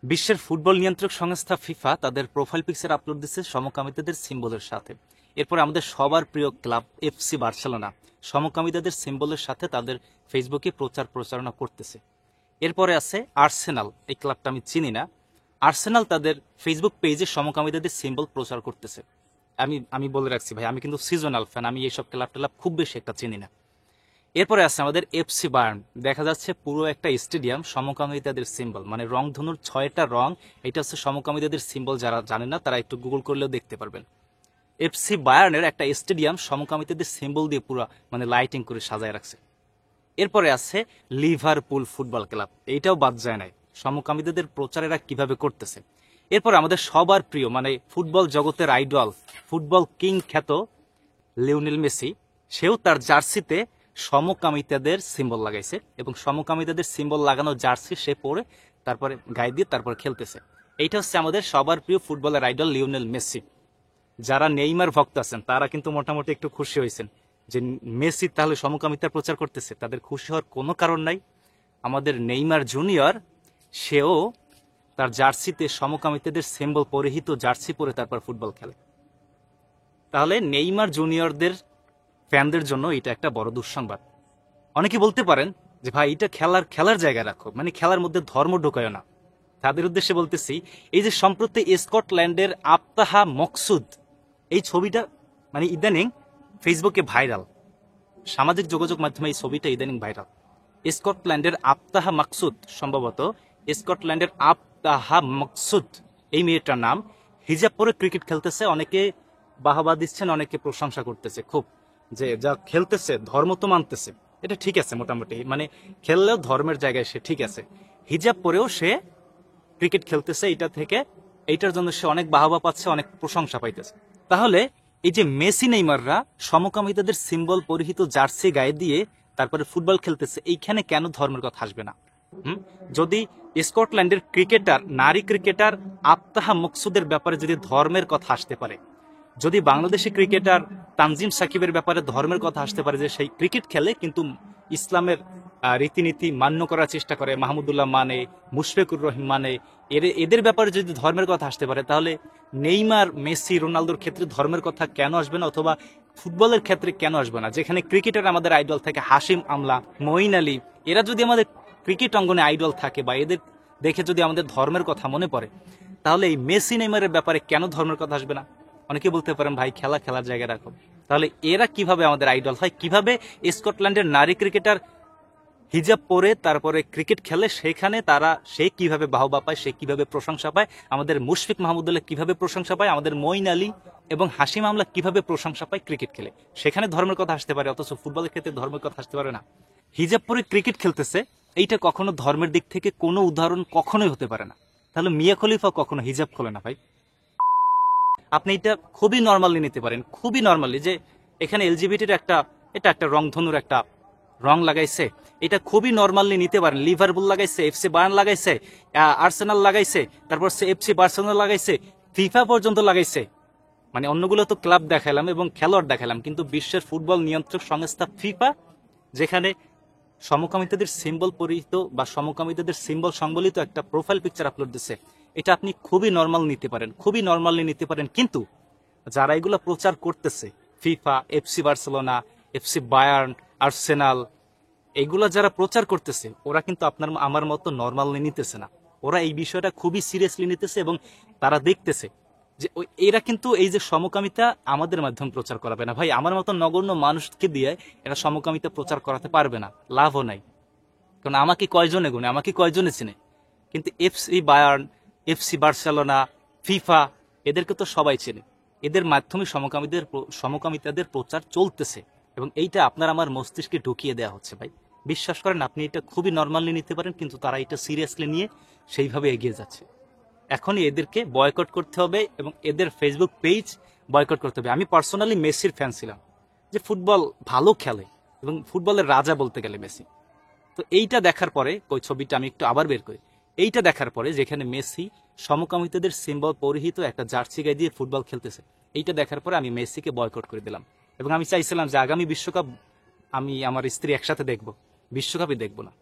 বিশ্বের ফুটবল নিয়ন্ত্রক সংস্থা ফিফা তাদের প্রোফাইল পিকচার আপলোড দিচ্ছে সমকামিতাদের সিম্বলের সাথে। এরপর আমাদের সবার প্রিয় ক্লাব এফসি বার্সেলোনা সমকামিতাদের সিম্বলের সাথে তাদের ফেসবুকে প্রচারণা করতেছে। এরপরে আছে আর্সেনাল, এই ক্লাবটা আমি চিনি না। আর্সেনাল তাদের ফেসবুক পেজে সমকামিতাদের সিম্বল প্রচার করতেছে। আমি আমি বলে রাখছি ভাই, আমি কিন্তু সিজনাল ফ্যান, আমি এইসব ক্লাব খুব বেশি একটা চিনি না। এরপরে আছে আমাদের এফসি বায়ার্ন, দেখা যাচ্ছে পুরো একটা স্টেডিয়াম সমকামিতাদের সিম্বল, মানে রংধনুর 6টা রং, এটা হচ্ছে সমকামিতাদের সিম্বল। যারা জানেন না তারা একটু গুগল করলেও দেখতে পারবেন। এফসি বায়ার্নের একটা স্টেডিয়াম সমকামিতাদের সিম্বল দিয়ে পুরো মানে লাইটিং করে সাজায় রাখছে। এরপরে আছে লিভারপুল ফুটবল ক্লাব, এইটাও বাদ যায় নাই, সমকামিতাদের প্রচারেরা কিভাবে করতেছে। এরপর আমাদের সবার প্রিয় মানে ফুটবল জগতের আইডল, ফুটবল কিং খ্যাত লিওনেল মেসি, সেও তার জার্সিতে সমকামিতাদের সিম্বল লাগাইছে এবং সমকামিতাদের সিম্বল লাগানো জার্সি সে পরে তারপরে গায়ে দিয়ে তারপর খেলতেছে। এইটা হচ্ছে আমাদের সবার প্রিয় ফুটবলের আইডল লিওনেল মেসি। যারা নেইমার ভক্ত আছেন তারা কিন্তু মোটামুটি একটু খুশি হয়েছেন যে মেসি তাহলে সমকামিতার প্রচার করতেছে, তাদের খুশি হওয়ার কোনো কারণ নাই। আমাদের নেইমার জুনিয়র, সেও তার জার্সিতে সমকামিতাদের সিম্বল পরিহিত জার্সি পরে তারপর ফুটবল খেলে। তাহলে নেইমার জুনিয়রদের ফ্যানদের জন্য এটা একটা বড় দুঃসংবাদ। অনেকে বলতে পারেন যে ভাই এটা খেলার জায়গায় রাখো, মানে খেলার মধ্যে ধর্ম ঢোকায় না। তাদের উদ্দেশ্যে বলতেছি, এই যে সম্প্রতি স্কটল্যান্ডের আফতাহা মকসুদ, এই ছবিটা মানে ইদানিং ফেসবুকে ভাইরাল, সামাজিক যোগাযোগ মাধ্যমে এই ছবিটা ইদানিং ভাইরাল। স্কটল্যান্ডের আফতাহা মকসুদ, সম্ভবত স্কটল্যান্ডের আফতাহা মকসুদ এই মেয়েটার নাম, হিজাব পরে ক্রিকেট খেলতেছে। অনেকে বাহবা দিচ্ছেন, অনেকে প্রশংসা করতেছে খুব, যে যা খেলতেছে ধর্ম তো মানতেছে, এটা ঠিক আছে মোটামুটি, মানে খেললেও ধর্মের জায়গায় সে ঠিক আছে। হিজাব পরেও সে ক্রিকেট খেলতেছে, এইটার জন্য সে অনেক বাহবা পাচ্ছে, অনেক প্রশংসা পাইতেছে। তাহলে এই যে মেসি নেইমাররা সমকামিতাদের সিম্বল পরিহিত জার্সি গায়ে দিয়ে তারপরে ফুটবল খেলতেছে, এইখানে কেন ধর্মের কথা আসবে না? যদি স্কটল্যান্ডের নারী ক্রিকেটার আফতাহা মকসুদের ব্যাপারে যদি ধর্মের কথা আসতে পারে, যদি বাংলাদেশি ক্রিকেটার তানজিম সাকিবের ব্যাপারে ধর্মের কথা আসতে পারে, যে সেই ক্রিকেট খেলে কিন্তু ইসলামের রীতিনীতি মান্য করার চেষ্টা করে, মাহমুদুল্লাহ মানে, মুশফিকুর রহিম মানে, এদের ব্যাপারে যদি ধর্মের কথা আসতে পারে, তাহলে নেইমার, মেসি, রোনালদোর ক্ষেত্রে ধর্মের কথা কেন আসবে না? অথবা ফুটবলের ক্ষেত্রে কেন আসবে না? যেখানে ক্রিকেটার আমাদের আইডল থাকে, হাশিম আমলা, মঈন আলী, এরা যদি আমাদের ক্রিকেট অঙ্গনে আইডল থাকে বা এদের দেখে যদি আমাদের ধর্মের কথা মনে পড়ে, তাহলে এই মেসি নেইমারের ব্যাপারে কেন ধর্মের কথা আসবে না? অনেকে বলতে পারেন ভাই খেলার জায়গায় রাখো। তাহলে এরা কিভাবে আমাদের আইডল হয়? কিভাবে স্কটল্যান্ডের নারী ক্রিকেটার হিজাব পরে তারপরে ক্রিকেট খেলে, সেখানে সে কিভাবে বাহবা পায়, সে কিভাবে প্রশংসা পায়, আমাদের মুশফিক মাহমুদুল্লাহ কিভাবে প্রশংসা পায়, আমাদের মঈন আলী এবং হাশিম আমলা কিভাবে প্রশংসা পায় ক্রিকেট খেলে, সেখানে ধর্মের কথা আসতে পারে, অথচ ফুটবলের ক্ষেত্রে ধর্মের কথা আসতে পারে না। হিজাব পরে ক্রিকেট খেলতেছে, এইটা কখনো ধর্মের দিক থেকে কোনো উদাহরণ কখনোই হতে পারে না। তাহলে মিয়া খলিফা কখনো হিজাব খোলে না ভাই। আপনি এটা খুবই নর্মালি নিতে পারেন, খুবই নর্মালি, যে এখানে এলজিবিটির এটা একটা রংধনুর একটা রং লাগাইছে, এটা খুবই নর্মালি নিতে পারেন। লিভারপুল লাগাইছে, এফসি বায়ার্ন লাগাইছে, আর্সেনাল লাগাইছে, তারপর সে এফসি বার্সেলোনা লাগাইছে, ফিফা পর্যন্ত লাগাইছে। মানে অন্যগুলো তো ক্লাব দেখালাম এবং খেলোয়াড় দেখালাম, কিন্তু বিশ্বের ফুটবল নিয়ন্ত্রক সংস্থা ফিফা, যেখানে সমকামিতাদের সিম্বল পরিহিত বা সমকামিতাদের সিম্বল সংবলিত একটা প্রোফাইল পিকচার আপলোড দিচ্ছে, এটা আপনি খুবই নর্মাল নিতে পারেন, খুবই নর্মালি নিতে পারেন। কিন্তু যারা এগুলো প্রচার করতেছে, FIFA, FC Barcelona, FC Bayern, Arsenal, এগুলা যারা প্রচার করতেছে, ওরা কিন্তু আপনার আমার মতো নর্মালি নিতেছে না। ওরা এই বিষয়টা খুবই সিরিয়াসলি নিতেছে এবং তারা দেখতেছে যে এরা কিন্তু এই যে সমকামিতা আমাদের মাধ্যমে প্রচার করাবে না ভাই, আমার মতো নগণ্য মানুষকে দিয়ে এরা সমকামিতা প্রচার করাতে পারবে না, লাভও নাই। কারণ আমাকে কয়জনে গুনে, আমাকে কয়জনে চিনে? কিন্তু FC Bayern, FC Barcelona, FIFA, এদেরকে তো সবাই চেনে। এদের মাধ্যমে সমকামিতাদের প্রচার চলতেছে এবং এইটা আপনার আমার মস্তিষ্কে ঢুকিয়ে দেওয়া হচ্ছে ভাই। বিশ্বাস করেন, আপনি এটা খুবই নর্মালি নিতে পারেন, কিন্তু তারা এটা সিরিয়াসলি নিয়ে সেইভাবে এগিয়ে যাচ্ছে। এখনই এদেরকে বয়কট করতে হবে এবং এদের ফেসবুক পেজ বয়কট করতে হবে। আমি পার্সোনালি মেসির ফ্যান ছিলাম, যে ফুটবল ভালো খেলে এবং ফুটবলের রাজা বলতে গেলে মেসি। তো এইটা দেখার পরে, ওই ছবিটা আমি একটু আবার বের করি, এইটা দেখার পরে যেখানে মেসি সমকামিতাদের সিম্বল পরিহিত একটা জার্সি গায়ে দিয়ে ফুটবল খেলতেছে, এইটা দেখার পরে আমি মেসিকে বয়কট করে দিলাম এবং আমি চাইছিলাম যে আগামী বিশ্বকাপ আমি আমার স্ত্রী একসাথে দেখব, বিশ্বকাপই দেখব না।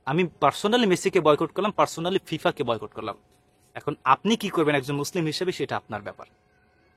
আমি পার্সোনালি মেসিকে বয়কট করলাম, পার্সোনালি ফিফাকে বয়কট করলাম। এখন আপনি কি করবেন একজন মুসলিম হিসেবে, সেটা আপনার ব্যাপার।